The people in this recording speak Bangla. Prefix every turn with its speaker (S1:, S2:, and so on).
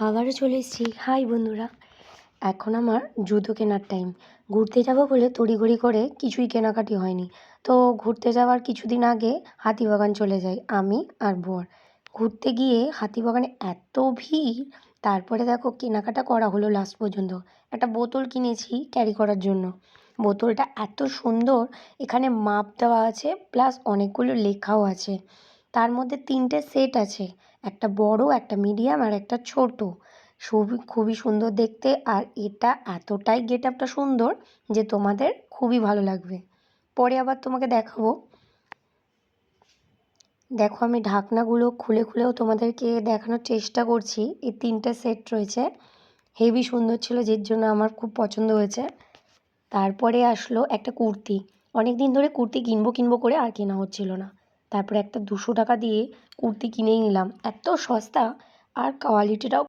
S1: আবারও চলে এসেছি। হাই বন্ধুরা, এখন আমার জুতো কেনার টাইম। ঘুরতে যাব বলে তড়িঘড়ি করে কিছুই কেনাকাটি হয়নি। তো ঘুরতে যাওয়ার কিছুদিন আগে হাতিবাগান চলে যাই আমি আর বর। ঘুরতে গিয়ে হাতিবাগানে এত ভিড়, তারপরে দেখো কেনাকাটা করা হলো লাস্ট পর্যন্ত। একটা বোতল কিনেছি ক্যারি করার জন্য। বোতলটা এত সুন্দর, এখানে মাপ দেওয়া আছে প্লাস অনেকগুলো লেখাও আছে। তার মধ্যে 3টে সেট আছে, একটা বড়, একটা মিডিয়াম আর একটা ছোট। খুবই সুন্দর দেখতে, আর এটা এতটাই গেট আপটা সুন্দর যে তোমাদের খুবই ভালো লাগবে। পরে আবার তোমাকে দেখাবো। দেখো, আমি ঢাকনাগুলো খুলে খুলেও তোমাদেরকে দেখানোর চেষ্টা করছি। এই 3টে সেট রয়েছে, হেভি সুন্দর ছিল, যের জন্য আমার খুব পছন্দ হয়েছে। তারপরে আসলো একটা কুর্তি। অনেক দিন ধরে কুর্তি কিনবো কিনবো করে আর কেনা হচ্ছিল না। তারপরে একটা 200 টাকা দিয়ে কুর্তি কিনেই নিলাম, এত সস্তা আর কোয়ালিটিটাও